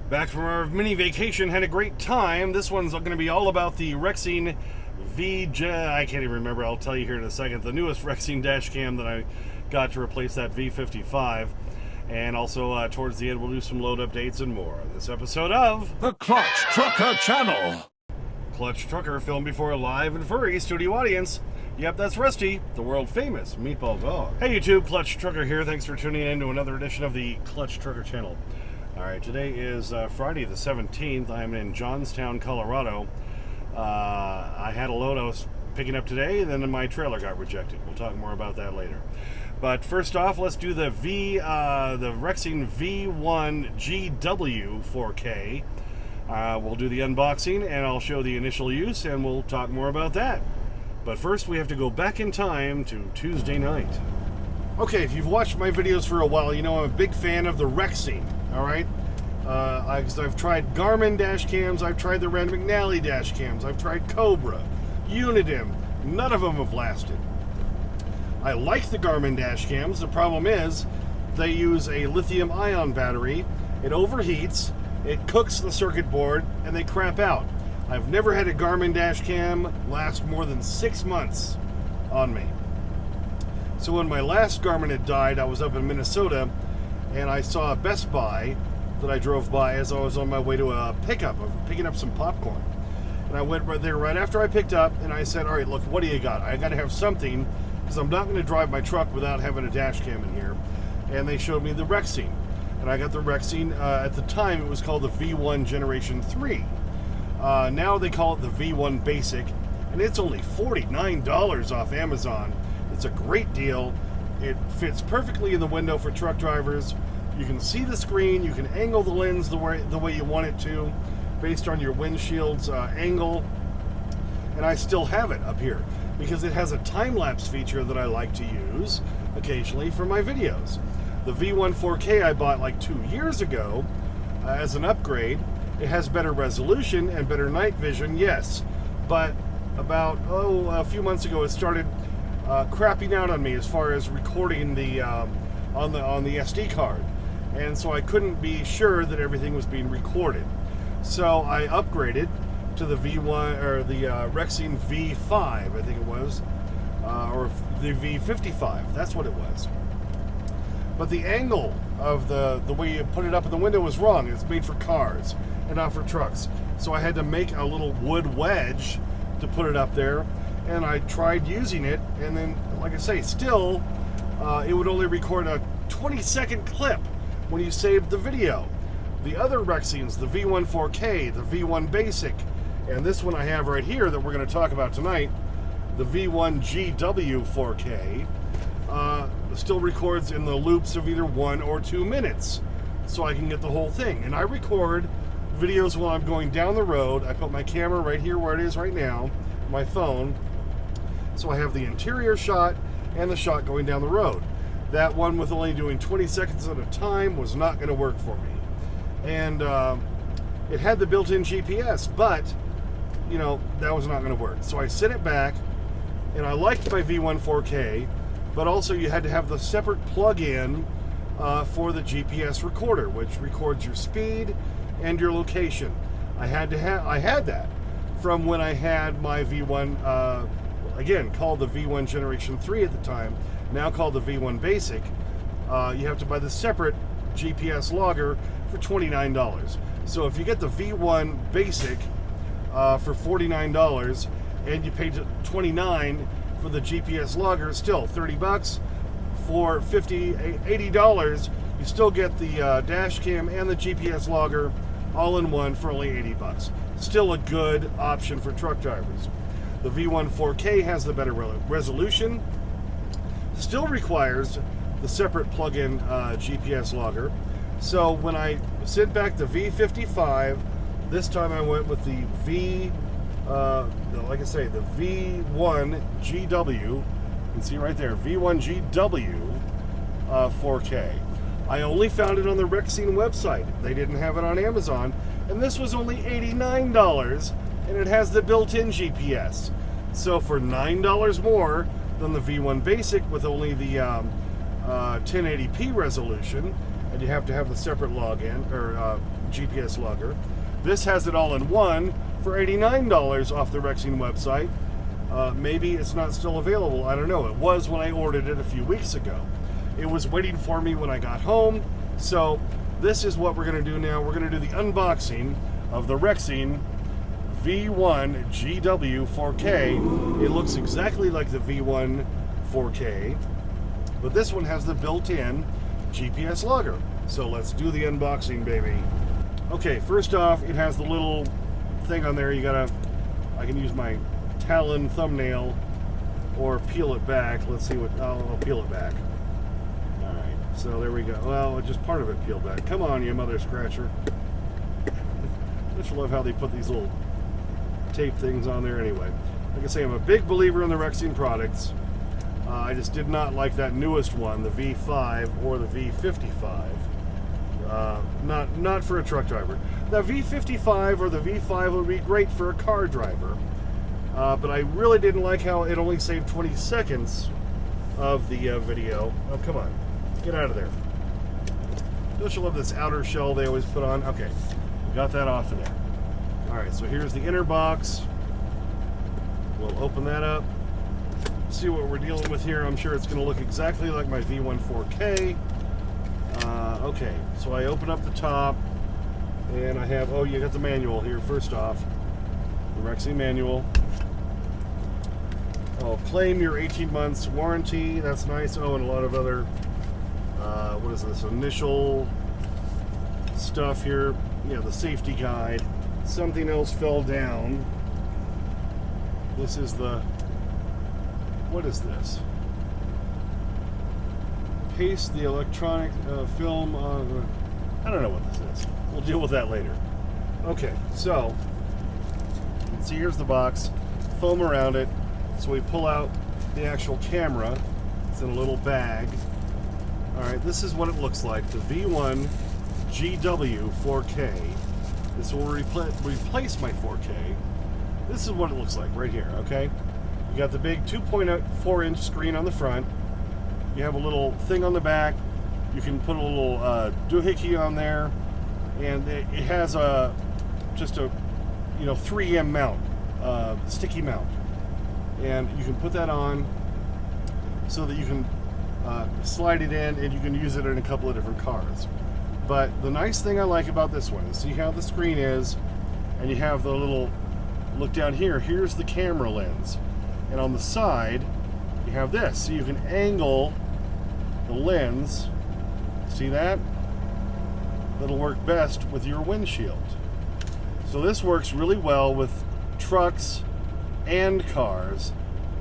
Back from our mini vacation, had a great time. This one's going to be all about the Rexing I can't even remember, I'll tell you here in a second. The newest Rexing dash cam that I got to replace that V55. And also, towards the end, we'll do some load updates and more on this episode of The Clutch Trucker Channel. Clutch Trucker, filmed before a live and furry studio audience. Yep, that's Rusty, the world-famous Meatball Dog. Hey YouTube, Clutch Trucker here. Thanks for tuning in to another edition of the Clutch Trucker Channel. Alright, today is Friday the 17th. I'm in Johnstown, Colorado. I had a load I was picking up today, and then my trailer got rejected. We'll talk more about that later. But first off, let's do the Rexing V1GW-4K. We'll do the unboxing, and I'll show the initial use, and we'll talk more about that. But first, we have to go back in time to Tuesday night. Okay, if you've watched my videos for a while, you know I'm a big fan of the Rexing, all right? I've tried Garmin dash cams, I've tried the Rand McNally dash cams, I've tried Cobra, Unidim, none of them have lasted. I like the Garmin dash cams. The problem is they use a lithium-ion battery, it overheats, it cooks the circuit board, and they crap out. I've never had a Garmin dash cam last more than 6 months on me. So when my last Garmin had died, I was up in Minnesota, and I saw a Best Buy that I drove by as I was on my way to a pickup of picking up some popcorn. And I went right there right after I picked up, and I said, all right, look, what do you got? I got to have something, because I'm not going to drive my truck without having a dash cam in here. And they showed me the Rexing. And I got the Rexing, at the time it was called the V1 Generation 3. Now they call it the V1 Basic, and it's only $49 off Amazon. It's a great deal. It fits perfectly in the window for truck drivers. You can see the screen, you can angle the lens the way you want it to, based on your windshield's angle. And I still have it up here, because it has a time-lapse feature that I like to use occasionally for my videos. The V1 4K I bought like 2 years ago as an upgrade. It has better resolution and better night vision, yes, but about a few months ago it started crapping out on me as far as recording the on the SD card, and so I couldn't be sure that everything was being recorded. So I upgraded to the V1 or the Rexing V5, I think it was, or the V55. That's what it was. But the angle of the way you put it up in the window was wrong. It's made for cars and not for trucks. So I had to make a little wood wedge to put it up there, and I tried using it, and then, like I say, still, it would only record a 20-second clip when you saved the video. The other Rexings, the V1 4K, the V1 Basic, and this one I have right here that we're going to talk about tonight, the V1GW-4K, still records in the loops of either 1 or 2 minutes, so I can get the whole thing. And I record videos while I'm going down the road. I put my camera right here where it is right now, my phone, so I have the interior shot and the shot going down the road. That one with only doing 20 seconds at a time was not going to work for me. And it had the built-in GPS, but, you know, that was not going to work. So I sent it back, and I liked my V1 4K, but also you had to have the separate plug-in for the GPS recorder, which records your speed and your location. I had that from when I had my V1, again, called the V1 Generation 3 at the time, now called the V1 Basic. You have to buy the separate GPS logger for $29. So if you get the V1 Basic for $49 and you pay $29 for the GPS logger, still $30. For $80, you still get the dash cam and the GPS logger all in one for only $80. Still a good option for truck drivers. The V1 4K has the better resolution, still requires the separate plug-in GPS logger. So when I sent back the V55, this time I went with the like I say, the V1GW. You can see right there, V1GW 4K. I only found it on the Rexing website. They didn't have it on Amazon, and this was only $89, and it has the built-in GPS. So for $9 more than the V1 Basic with only the 1080p resolution, and you have to have the separate login or GPS logger. This has it all in one for $89 off the Rexing website. Maybe it's not still available. I don't know. It was when I ordered it a few weeks ago. It was waiting for me when I got home. So this is what we're going to do now. We're going to do the unboxing of the Rexing V1GW-4K. It looks exactly like the V1 4K, but this one has the built-in GPS logger. So let's do the unboxing, baby. Okay, first off, it has the little thing on there. I can use my Talon thumbnail or peel it back. Let's see what, I'll peel it back. All right, so there we go. Well, just part of it peeled back. Come on, you mother scratcher. I just love how they put these little tape things on there anyway. Like I say, I'm a big believer in the Rexing products. I just did not like that newest one, the V5 or the V55. Not for a truck driver. The V55 or the V5 would be great for a car driver. But I really didn't like how it only saved 20 seconds of the video. Oh, come on. Get out of there. Don't you love this outer shell they always put on? Okay, got that off of there. Alright, so here's the inner box. We'll open that up. See what we're dealing with here. I'm sure it's going to look exactly like my V1 4K. Okay, so I open up the top, and I have, oh, you got the manual here first off. The Rexing manual. Oh, claim your 18 months warranty. That's nice. Oh, and a lot of other, what is this, initial stuff here. Yeah, the safety guide. Something else fell down. This is the, what is this? Paste the electronic film on, I don't know what this is. We'll deal with that later. Okay, so, see, here's the box, foam around it. So we pull out the actual camera. It's in a little bag. All right, this is what it looks like, the V1GW-4K. This will replace my 4K. This is what it looks like right here, okay? You got the big 2.4-inch screen on the front. You have a little thing on the back. You can put a little doohickey on there, and it has just a 3M mount, sticky mount, and you can put that on so that you can slide it in, and you can use it in a couple of different cars. But the nice thing I like about this one is see how the screen is, and you have the little look down here. Here's the camera lens, and on the side you have this, so you can angle the lens. See that? That'll work best with your windshield. So this works really well with trucks and cars.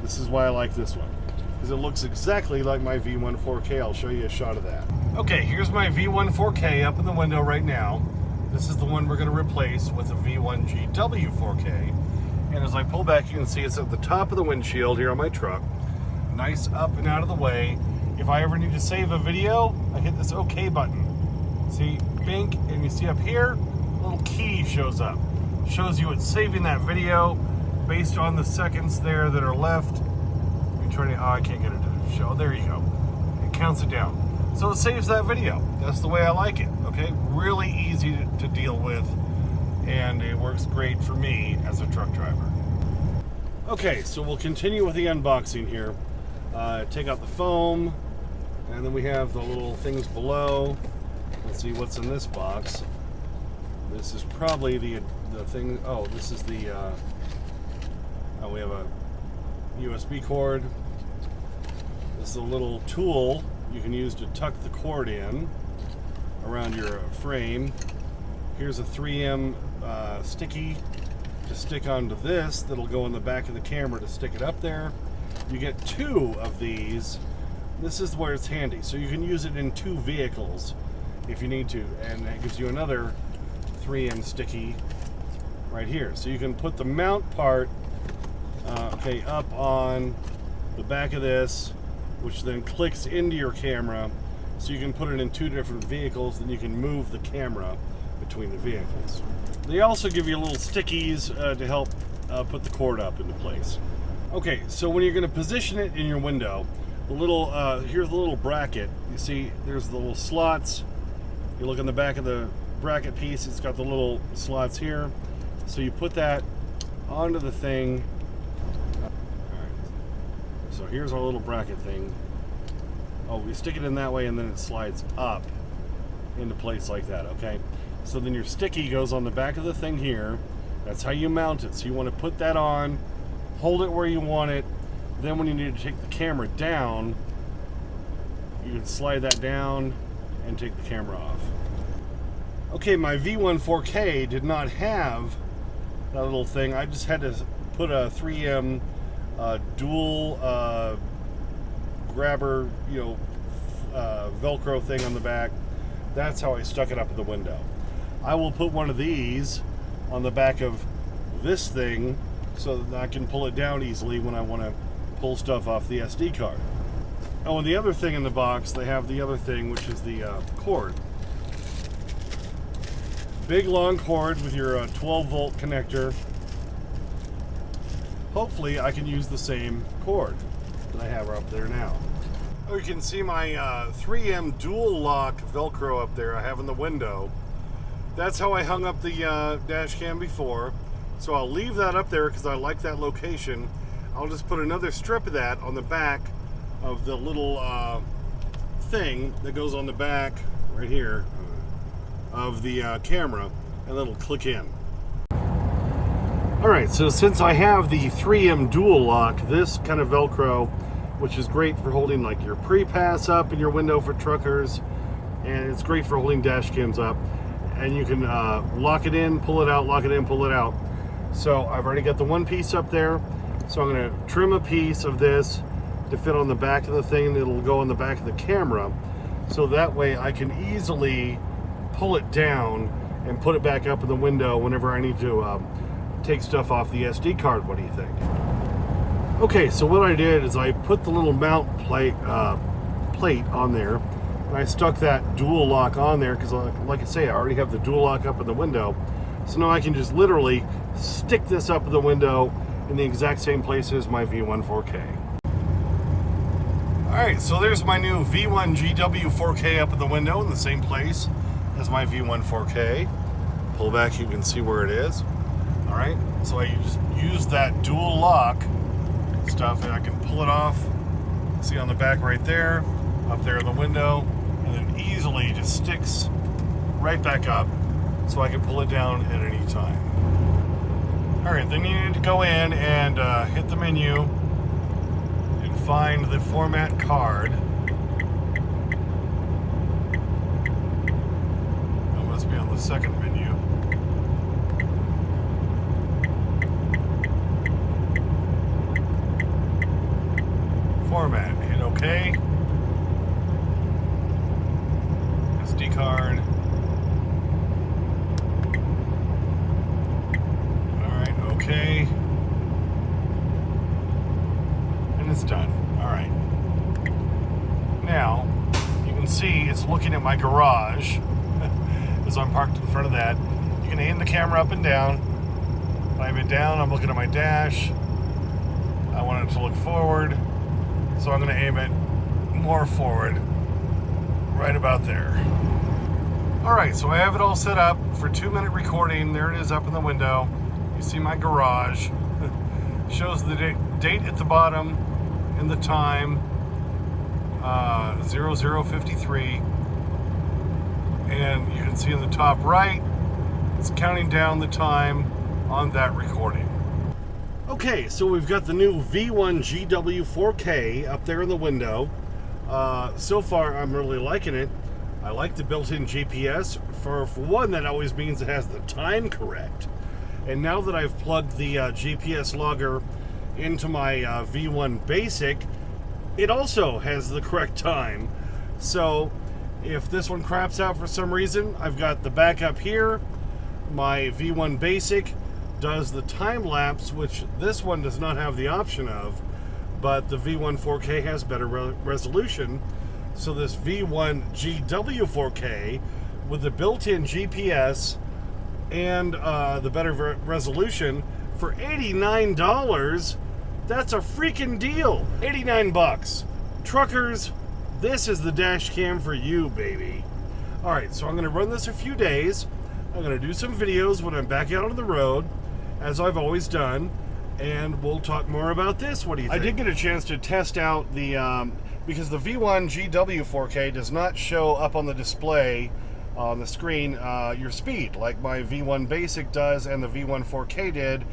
This is why I like this one, because it looks exactly like my V1 4K. I'll show you a shot of that. Okay, here's my V1 4K up in the window right now. This is the one we're going to replace with a V1GW-4K. And as I pull back, you can see it's at the top of the windshield here on my truck. Nice up and out of the way. If I ever need to save a video, I hit this OK button. See, bink, and you see up here, a little key shows up. Shows you it's saving that video based on the seconds there that are left. I'm trying to, oh, I can't get it to show. There you go. It counts it down. So it saves that video. That's the way I like it, okay? Really easy to deal with, and it works great for me as a truck driver. Okay, so we'll continue with the unboxing here. Take out the foam, and then we have the little things below. Let's see what's in this box. This is probably the thing. Oh, this is the. We have a USB cord. This is a little tool you can use to tuck the cord in around your frame. Here's a 3M sticky to stick onto this that'll go in the back of the camera to stick it up there. You get 2 of these. This is where it's handy, so you can use it in 2 vehicles if you need to, and that gives you another 3M sticky right here. So you can put the mount part up on the back of this, which then clicks into your camera, so you can put it in 2 different vehicles, then you can move the camera between the vehicles. They also give you little stickies to help put the cord up into place. Okay, so when you're going to position it in your window, the little here's the little bracket. You see there's the little slots You look on the back of the bracket piece, it's got the little slots here. So you put that onto the thing. Alright. So here's our little bracket thing. Oh, we stick it in that way and then it slides up into place like that, okay? So then your sticky goes on the back of the thing here. That's how you mount it. So you want to put that on, hold it where you want it. Then when you need to take the camera down, you can slide that down and take the camera off. Okay, my V1 4K did not have that little thing. I just had to put a 3M dual grabber, Velcro thing on the back. That's how I stuck it up in the window. I will put one of these on the back of this thing so that I can pull it down easily when I want to pull stuff off the SD card. Oh, and the other thing in the box, they have the other thing, which is the cord. Big long cord with your 12-volt connector. Hopefully I can use the same cord that I have up there now. Oh, you can see my 3M dual lock Velcro up there I have in the window. That's how I hung up the dash cam before. So I'll leave that up there because I like that location. I'll just put another strip of that on the back of the little thing that goes on the back right here of the camera, and it'll click in. Alright, so since I have the 3M dual lock, this kind of Velcro, which is great for holding like your pre-pass up in your window for truckers, and it's great for holding dash cams up, and you can lock it in, pull it out, lock it in, pull it out. So I've already got the one piece up there, so I'm going to trim a piece of this to fit on the back of the thing, and it'll go on the back of the camera, so that way I can easily pull it down and put it back up in the window whenever I need to take stuff off the SD card. What do you think? Okay, so what I did is I put the little mount plate on there, and I stuck that dual lock on there because, like I say, I already have the dual lock up in the window. So now I can just literally stick this up in the window in the exact same place as my V1 4K. Alright, so there's my new V1GW-4K up in the window in the same place as my V1 4K. Pull back, you can see where it is. Alright, so I just use that dual lock stuff and I can pull it off. See on the back right there, up there in the window, and then easily just sticks right back up so I can pull it down at any time. Alright, then you need to go in and hit the menu and find the format card. That must be on the second menu. Format, hit OK. SD card. Alright, OK. And it's done. Alright. Now, you can see it's looking at my garage as I'm parked in front of that. You can aim the camera up and down. If I aim it down, I'm looking at my dash. I want it to look forward. So I'm going to aim it more forward, right about there. Alright, so I have it all set up for 2-minute recording. There it is up in the window. You see my garage. Shows the date at the bottom and the time, 00:53. And you can see in the top right, it's counting down the time on that recording. Okay, so we've got the new V1GW-4K up there in the window. So far, I'm really liking it. I like the built-in GPS. For one, that always means it has the time correct. And now that I've plugged the GPS logger into my V1 Basic, it also has the correct time. So if this one craps out for some reason, I've got the backup here. My V1 Basic does the time lapse, which this one does not have the option of, but the V1 4K has better resolution. So this V1GW-4K with the built-in GPS and the better resolution for $89, that's a freaking deal. 89 bucks. Truckers, this is the dash cam for you, baby. All right, so I'm going to run this a few days. I'm going to do some videos when I'm back out on the road, as I've always done, and we'll talk more about this. What do you think? I did get a chance to test out the, because the V1GW-4K does not show up on the display on the screen your speed, like my V1 Basic does and the V1 4K did.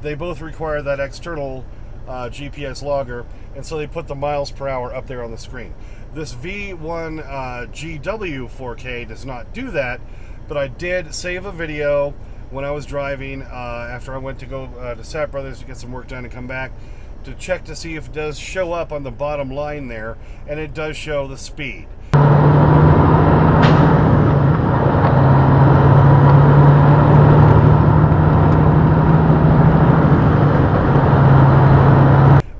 They both require that external GPS logger, and so they put the miles per hour up there on the screen. This V1GW-4K does not do that, but I did save a video when I was driving after I went to go to Sap Brothers to get some work done and come back to check to see if it does show up on the bottom line there, and it does show the speed.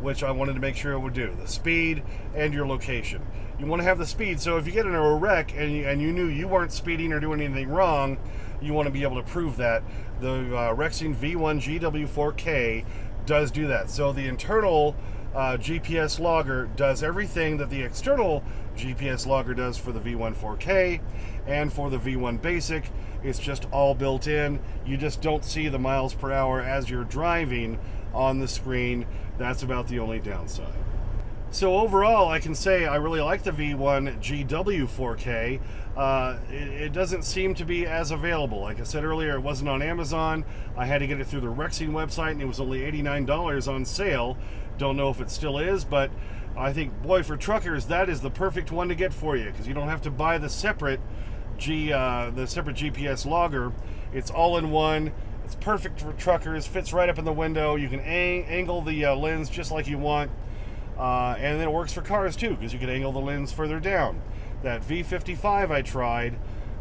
Which I wanted to make sure it would do. The speed and your location. You want to have the speed, so if you get into a wreck and you knew you weren't speeding or doing anything wrong, you want to be able to prove that. The Rexing V1GW-4K does do that. So the internal GPS logger does everything that the external GPS logger does for the V1 4K and for the V1 Basic. It's just all built in. You just don't see the miles per hour as you're driving on the screen. That's about the only downside. So overall, I can say I really like the V1GW-4K. It doesn't seem to be as available. Like I said earlier, it wasn't on Amazon. I had to get it through the Rexing website, and it was only $89 on sale. Don't know if it still is, but I think, boy, for truckers, that is the perfect one to get for you, because you don't have to buy the separate GPS logger. It's all in one. It's perfect for truckers. Fits right up in the window. You can angle the lens just like you want. And then it works for cars too, because you can angle the lens further down. That V55 I tried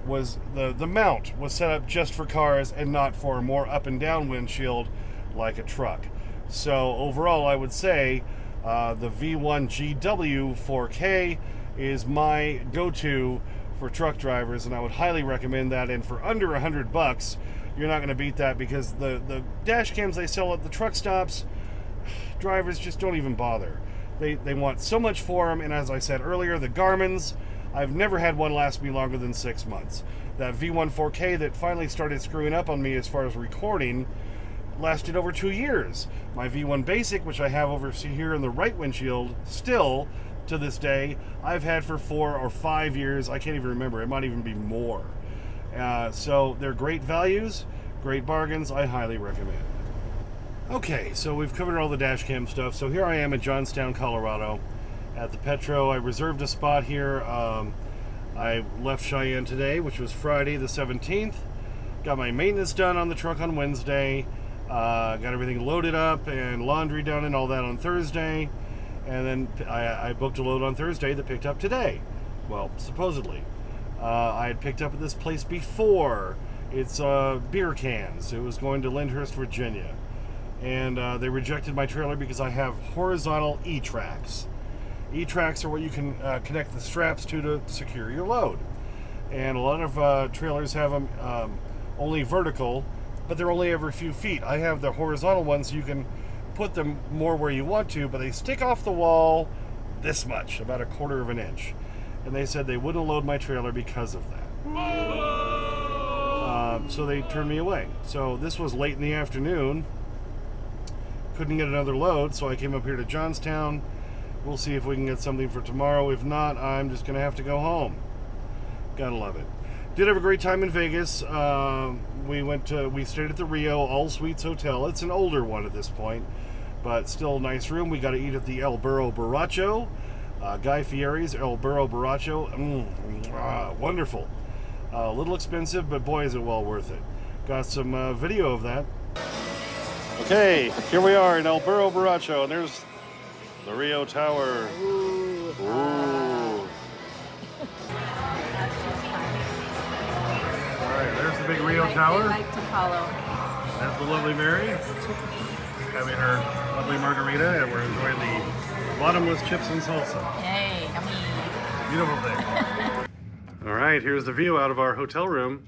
was the mount was set up just for cars and not for a more up and down windshield like a truck. So overall, I would say the V1GW-4K is my go-to for truck drivers, and I would highly recommend that. And for under $100, you're not going to beat that, because the dash cams they sell at the truck stops, drivers just don't even bother. They want so much for them, and as I said earlier, the Garmin's, I've never had one last me longer than 6 months. That V1 4K that finally started screwing up on me as far as recording lasted over 2 years. My V1 Basic, which I have over here in the right windshield, still to this day, I've had for 4 or 5 years. I can't even remember. It might even be more. So they're great values, great bargains. I highly recommend. Okay, so we've covered all the dash cam stuff. So here I am in Johnstown, Colorado at the Petro. I reserved a spot here. I left Cheyenne today, which was Friday the 17th. Got my maintenance done on the truck on Wednesday. Got everything loaded up and laundry done and all that on Thursday. And then I booked a load on Thursday that picked up today. Well, supposedly. I had picked up at this place before. It's beer cans. It was going to Lyndhurst, Virginia. And they rejected my trailer because I have horizontal E-tracks. E-tracks are what you can connect the straps to secure your load. And a lot of trailers have them only vertical, but they're only every few feet. I have the horizontal ones, so you can put them more where you want to, but they stick off the wall this much, about 1/4 of an inch. And they said they wouldn't load my trailer because of that. So they turned me away. So this was late in the afternoon. Couldn't get another load, so I came up here to Johnstown. We'll see if we can get something for tomorrow. If not, I'm just gonna have to go home. Gotta love it. Did have a great time in Vegas. We stayed at the Rio All Suites Hotel. It's an older one at this point, but still a nice room. We got to eat at the El Burro Borracho. Guy Fieri's El Burro Borracho. Wonderful. A little expensive, but boy, is it well worth it. Got some video of that. Okay, here we are in El Burro Borracho, and there's the Rio Tower. Ooh. Alright, there's the big Rio Tower. They like to follow. That's the lovely Mary having her lovely margarita, and we're enjoying the bottomless chips and salsa. Yay, yummy. Beautiful thing. Alright, here's the view out of our hotel room.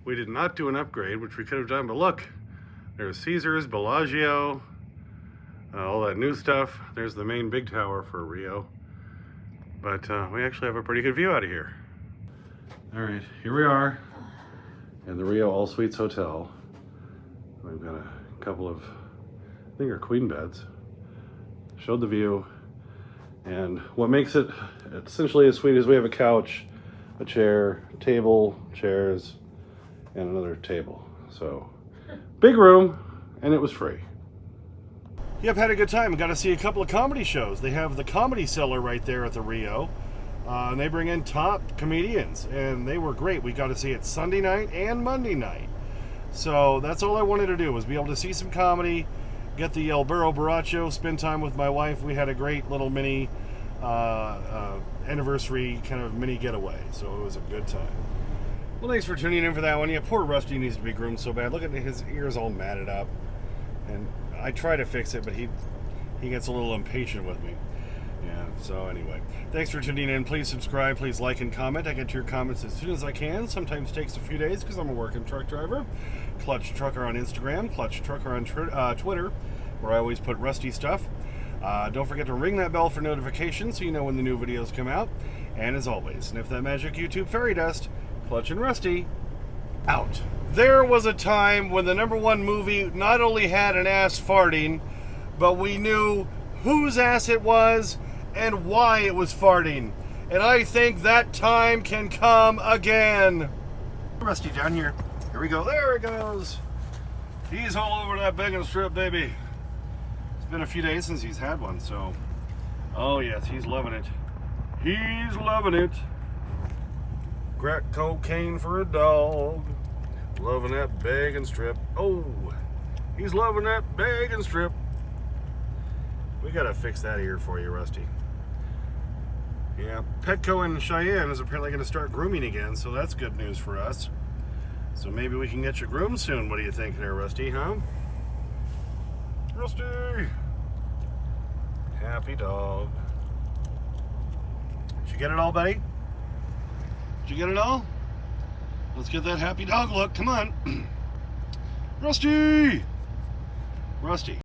We did not do an upgrade, which we could have done, but look, there's Caesars, Bellagio, all that new stuff. There's the main big tower for Rio. But we actually have a pretty good view out of here. All right, here we are in the Rio All Suites Hotel. We've got a couple of, I think, are queen beds. Showed the view, and what makes it essentially a suite is we have a couch, a chair, table, chairs, and another table. So, big room, and it was free. Yep, had a good time. Got to see a couple of comedy shows. They have the Comedy Cellar right there at the Rio. And they bring in top comedians, and they were great. We got to see it Sunday night and Monday night. So that's all I wanted to do, was be able to see some comedy, get the El Burro Borracho, spend time with my wife. We had a great little mini anniversary kind of mini getaway, so it was a good time. Well, thanks for tuning in for that one. Yeah, poor Rusty needs to be groomed so bad. Look at his ears all matted up. And I try to fix it, but he gets a little impatient with me. Yeah, so anyway, thanks for tuning in. Please subscribe, please like and comment. I get to your comments as soon as I can. Sometimes takes a few days because I'm a working truck driver. Clutch Trucker on Instagram, Clutch Trucker on Twitter, where I always put Rusty stuff. Don't forget to ring that bell for notifications so you know when the new videos come out. And as always, sniff that magic YouTube fairy dust. Clutch and Rusty, out. There was a time when the #1 movie not only had an ass farting, but we knew whose ass it was and why it was farting. And I think that time can come again. Rusty down here. Here we go. There it goes. He's all over that bacon strip, baby. It's been a few days since he's had one, so. Oh, yes, he's loving it. He's loving it. Crack cocaine for a dog. Loving that bacon strip. Oh, he's loving that bacon strip. We gotta fix that ear for you, Rusty. Yeah, Petco and Cheyenne is apparently gonna start grooming again, so that's good news for us. So maybe we can get you groomed soon. What do you think there, Rusty, huh? Rusty! Happy dog. Did you get it all, buddy? Did you get it all? Let's get that happy dog look. Come on. Rusty! Rusty.